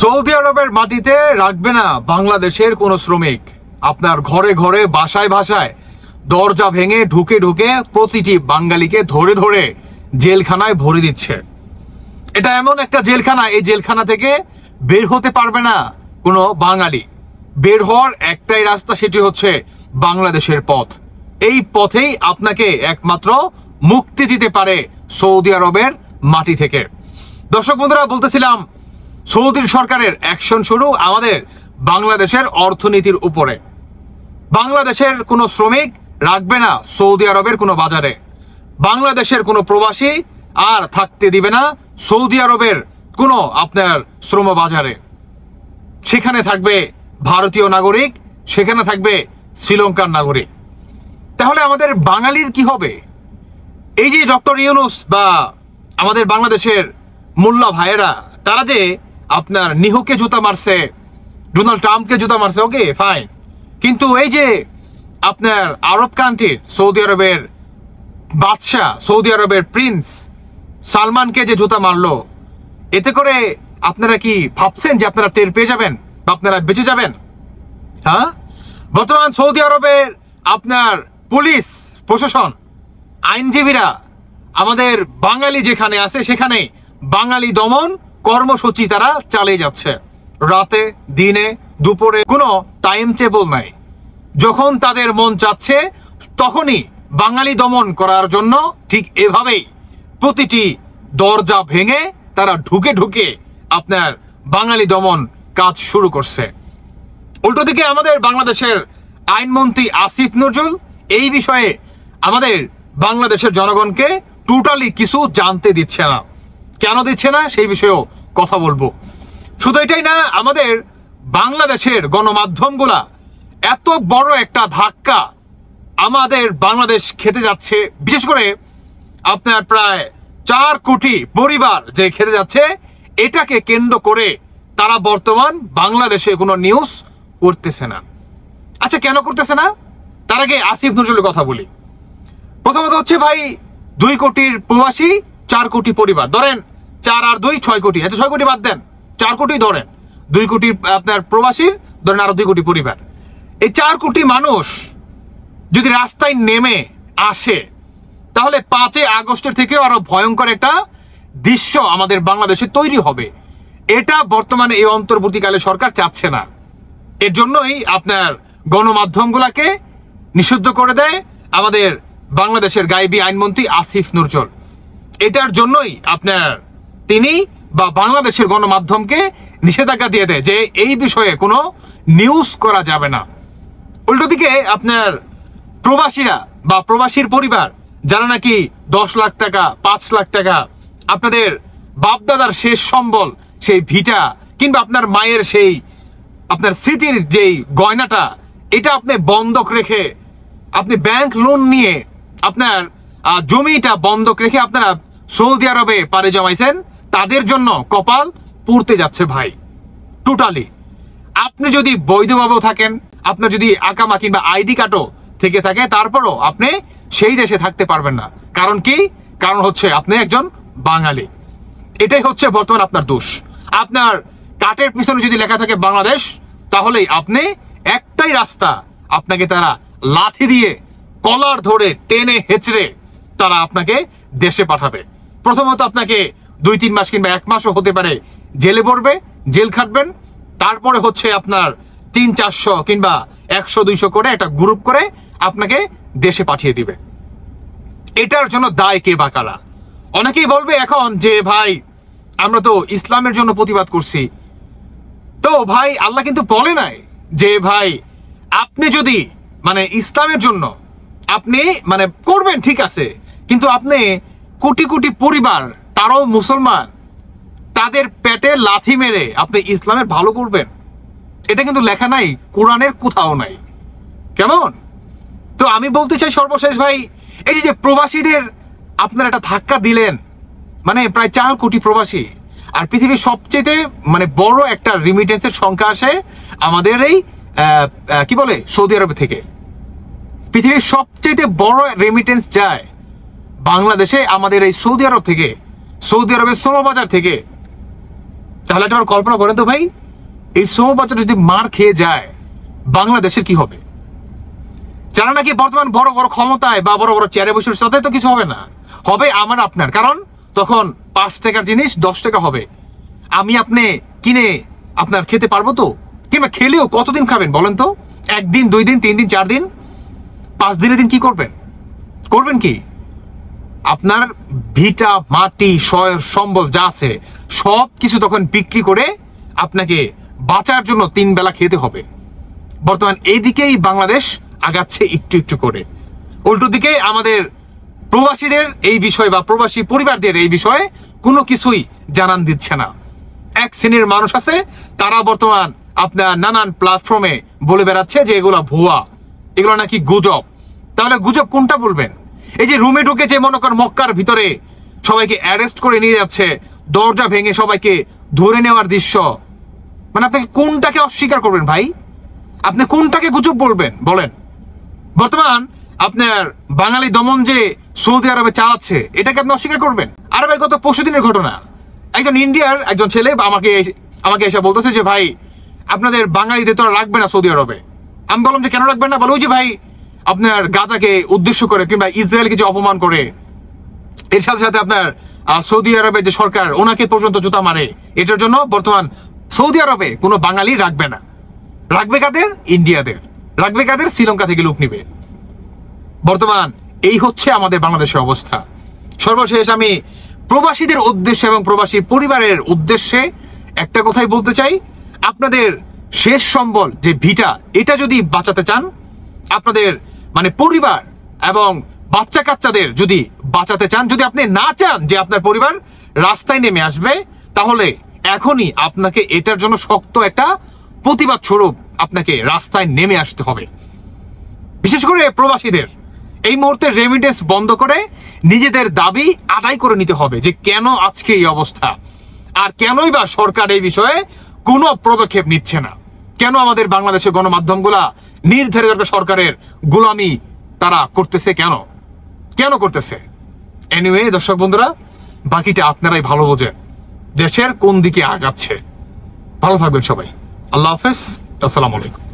Saudi আরবের মাটিতে রাখবে না বাংলাদেশের কোনো শ্রমিক। আপনার ঘরে ঘরে বাসায় বাসায় দরজা ভেঙে ঢুকে ঢুকে প্রতিটি বাঙালিকে ধরে ধরে জেলখানায় ভরে দিচ্ছে। এটা এমন একটা জেলখানা, এই জেলখানা থেকে বের হতে পারবে না কোনো বাঙালি। বের হওয়ার একটাই রাস্তা, সেটি হচ্ছে বাংলাদেশের পথ। এই পথেই আপনাকে একমাত্র মুক্তি দিতে পারে সৌদি আরবের মাটি থেকে। দর্শক বন্ধুরা, বলতেছিলাম সৌদির সরকারের অ্যাকশন শুরু আমাদের বাংলাদেশের অর্থনীতির উপরে। বাংলাদেশের কোনো শ্রমিক রাখবে না সৌদি আরবের কোনো বাজারে। বাংলাদেশের কোনো প্রবাসী আর থাকতে দিবে না সৌদি আরবের কোনো আপনার শ্রম বাজারে। সেখানে থাকবে ভারতীয় নাগরিক, সেখানে থাকবে শ্রীলঙ্কার নাগরিক। তাহলে আমাদের বাঙালির কি হবে? এই যে ডক্টর ইউনূস বা আমাদের বাংলাদেশের মোল্লা ভাইয়েরা, তারা যে আপনার নিহকে জুতা মারছে, ডোনাল্ড ট্রাম্পকে জুতা মারছে, ওকে ফাইন, কিন্তু এই যে আপনার আরব কান্ট্রির সৌদি আরবের বাদশাহ, সৌদি আরবের প্রিন্স সালমানকে যে জুতা মারলো, এতে করে আপনারা কি ভাবছেন যে আপনারা টের পেয়ে যাবেন বা আপনারা বেঁচে যাবেন? হ্যাঁ, বর্তমান সৌদি আরবের আপনার পুলিশ প্রশাসন, আইনজীবীরা আমাদের বাঙালি যেখানে আছে সেখানে বাঙালি দমন কর্মসূচি তারা চালিয়ে যাচ্ছে। রাতে, দিনে, দুপুরে কোনো টাইম টেবল নাই। যখন তাদের মন চাচ্ছে তখনই বাঙালি দমন করার জন্য ঠিক এভাবেই প্রতিটি দরজা ভেঙে তারা ঢুকে ঢুকে আপনার বাঙালি দমন কাজ শুরু করছে। উল্টো দিকে আমাদের বাংলাদেশের আইনমন্ত্রী আসিফ নজরুল এই বিষয়ে আমাদের বাংলাদেশের জনগণকে টোটালি কিছু জানতে দিচ্ছে না। কেন দিচ্ছে না সেই বিষয়েও কথা বলবো। শুধু এটাই না, আমাদের বাংলাদেশের গণমাধ্যমগুলা এত বড় একটা ধাক্কা আমাদের বাংলাদেশ খেতে যাচ্ছে, বিশেষ করে আপনার প্রায় 4 কোটি পরিবার যে খেতে যাচ্ছে, এটাকে কেন্দ্র করে তারা বর্তমান বাংলাদেশে কোনো নিউজ করতেছে না। আচ্ছা, কেন করতেছে না? তার আগে আসিফ নজরুলের কথা বলি। প্রথমত হচ্ছে ভাই, 2 কোটির প্রবাসী, 4 কোটি পরিবার, ধরেন 4 আর 2 6 কোটি। আচ্ছা 6 কোটি বাদ দেন, 4 কোটি ধরেন, 2 কোটি আপনার প্রবাসীর, ধরেন আরো 2 কোটি পরিবার। এই 4 কোটি মানুষ যদি রাস্তায় নেমে আসে, তাহলে 5 আগস্টের থেকেও আরো ভয়ঙ্কর একটা দৃশ্য আমাদের বাংলাদেশে তৈরি হবে। এটা বর্তমানে এই অন্তর্বর্তীকালে সরকার চাচ্ছে না। এর জন্যই আপনার গণমাধ্যমগুলাকে নিষিদ্ধ করে দেয় আমাদের বাংলাদেশের গায়েবী আইনমন্ত্রী আসিফ নজরুল। এটার জন্যই আপনার তিনি বা বাংলাদেশের গণমাধ্যমকে নিষেধাজ্ঞা দিয়ে দেয় যে এই বিষয়ে কোনো নিউজ করা যাবে না। উল্টো দিকে আপনার প্রবাসীরা বা প্রবাসীর পরিবার যারা নাকি 10 লাখ টাকা, 5 লাখ টাকা, আপনাদের বাপদাদার শেষ সম্বল সেই ভিটা কিংবা আপনার মায়ের সেই আপনার স্মৃতির যেই গয়নাটা, এটা আপনি বন্ধক রেখে, আপনি ব্যাংক লোন নিয়ে আপনার জমিটা বন্ধক রেখে আপনারা সৌদি আরবে পাড়ি জমাইছেন, তাদের জন্য কপাল পুড়তে যাচ্ছে ভাই টোটালি। আপনি যদি বৈধভাবেও থাকেন, আপনার যদি আকামা কিংবা আইডি কার্ডও থেকে থাকে, তারপরও আপনি সেই দেশে থাকতে পারবেন না। কারণ কি? কারণ হচ্ছে আপনি একজন বাঙালি। এটাই হচ্ছে বর্তমান আপনার দোষ। আপনার কার্ডের পিছনে যদি লেখা থাকে বাংলাদেশ, তাহলেই আপনি একটাই রাস্তা, আপনাকে তারা লাথি দিয়ে কলার ধরে টেনে হেঁচড়ে তারা আপনাকে দেশে পাঠাবে। প্রথমত আপনাকে 2-3 মাস কিংবা 1 মাসও হতে পারে জেলে পড়বে, জেল খাটবেন। তারপরে হচ্ছে আপনার 300-400 কিংবা 100-200 করে একটা গ্রুপ করে আপনাকে দেশে পাঠিয়ে দিবে। এটার জন্য দায় কে বা কারা? অনেকেই বলবে এখন যে ভাই আমরা তো ইসলামের জন্য প্রতিবাদ করছি। তো ভাই আল্লাহ কিন্তু বলে নাই যে ভাই আপনি যদি মানে ইসলামের জন্য আপনি মানে করবেন, ঠিক আছে, কিন্তু আপনি কোটি কোটি পরিবার তারাও মুসলমান, তাদের পেটে লাথি মেরে আপনি ইসলামের ভালো করবেন, এটা কিন্তু লেখা নাই, কোরআনের কোথাও নাই। কেমন? তো আমি বলতে চাই সর্বশেষ ভাই, এই যে প্রবাসীদের আপনারা একটা ধাক্কা দিলেন, মানে প্রায় 4 কোটি প্রবাসী, আর পৃথিবীর সবচেয়ে মানে বড় একটা রিমিটেন্সের সংখ্যা আসে আমাদের এই কি বলে সৌদি আরব থেকে। পৃথিবীর সবচেয়ে বড় রেমিটেন্স যায় বাংলাদেশে আমাদের এই সৌদি আরব থেকে, সৌদি আরবের শ্রমবাজার থেকে। তাহলে একটা কল্পনা করেন তো ভাই, এই শ্রম বাজার যদি মার খেয়ে যায় বাংলাদেশের কি হবে? যারা নাকি বর্তমান বড় বড় ক্ষমতায় বা বড় বড় চেয়ারে বসে সাথে তো কিছু হবে না, হবে আমার আপনার। কারণ তখন 5 টাকার জিনিস 10 টাকা হবে। আমি আপনি কিনে আপনার খেতে পারবো তো? কিংবা খেলেও কতদিন খাবেন বলেন তো? 1 দিন, 2 দিন, 3 দিন, 4 দিন, 5 দিনের দিন কি করবেন? করবেন কি? আপনার ভিটা, মাটি, সম্বল যা আছে সব কিছু তখন বিক্রি করে আপনাকে বাঁচার জন্য 3 বেলা খেতে হবে। বর্তমান এইদিকেই বাংলাদেশ আগাচ্ছে একটু একটু করে। উল্টো দিকে আমাদের প্রবাসীদের এই বিষয় বা প্রবাসী পরিবারদের এই বিষয়ে কোনো কিছুই জানান দিচ্ছে না। এক শ্রেণীর মানুষ আছে, তারা বর্তমান আপনার নানান প্ল্যাটফর্মে বলে বেড়াচ্ছে যে এগুলো ভুয়া, এগুলো নাকি গুজব। তাহলে গুজব কোনটা বলবেন? এই যে রুমে ঢুকে যে মনে করেন মক্কার ভিতরে সবাইকে অ্যারেস্ট করে নিয়ে যাচ্ছে, দরজা ভেঙে সবাইকে ধরে নেওয়ার দৃশ্য, মানে আপনি কোনটাকে অস্বীকার করবেন ভাই? আপনি কোনটাকে গুজব বলবেন বলেন? বর্তমান আপনার বাঙালি দমন যে সৌদি আরবে চালাচ্ছে, এটাকে আপনি অস্বীকার করবেন? আরবের গত পরশুদিনের ঘটনা, একজন ইন্ডিয়ার একজন ছেলে আমাকে এসে বলতেছে যে ভাই আপনাদের বাঙালিদের তো রাখবে না সৌদি আরবে। আমি বললাম যে কেন রাখবেন না? বলো ওই যে ভাই আপনার গাজাকে উদ্দেশ্য করে কিংবা ইসরায়েলকে যে অপমান করে, এর সাথে সাথে আপনার সৌদি আরবের যে সরকার ওনাকে পর্যন্ত জুতা মারে, এটার জন্য বর্তমান সৌদি আরবে কোনো বাঙালি রাখবে না। রাখবে কাদের? ইন্ডিয়াদের। রাখবে কাদের? শ্রীলঙ্কা থেকে লোক নিবে। বর্তমান এই হচ্ছে আমাদের বাংলাদেশের অবস্থা। সর্বশেষ আমি প্রবাসীদের উদ্দেশ্যে এবং প্রবাসী পরিবারের উদ্দেশ্যে একটা কথাই বলতে চাই, আপনাদের শেষ সম্বল যে ভিটা, এটা যদি বাঁচাতে চান, আপনাদের মানে পরিবার এবং বাচ্চা কাচ্চাদের যদি বাঁচাতে চান, যদি আপনি না চান যে আপনার পরিবার রাস্তায় নেমে আসবে, তাহলে এখনই আপনাকে এটার জন্য শক্ত একটা প্রতিবাদ স্বরূপ আপনাকে রাস্তায় নেমে আসতে হবে। বিশেষ করে প্রবাসীদের এই মুহূর্তে রেমিটেন্স বন্ধ করে নিজেদের দাবি আদায় করে নিতে হবে যে কেন আজকে এই অবস্থা, আর কেনই বা সরকার এই বিষয়ে কোনো পদক্ষেপ নিচ্ছে না। কেন আমাদের বাংলাদেশের গণমাধ্যমগুলা নির্ধারিত সরকারের গোলামি তারা করতেছে? কেন কেন করতেছে? এনিওয়ে দর্শক বন্ধুরা, বাকিটা আপনারাই ভালো বোঝেন দেশের কোন দিকে আগাচ্ছে। ভালো থাকবেন সবাই। আল্লাহ হাফেজ। আসসালামু আলাইকুম।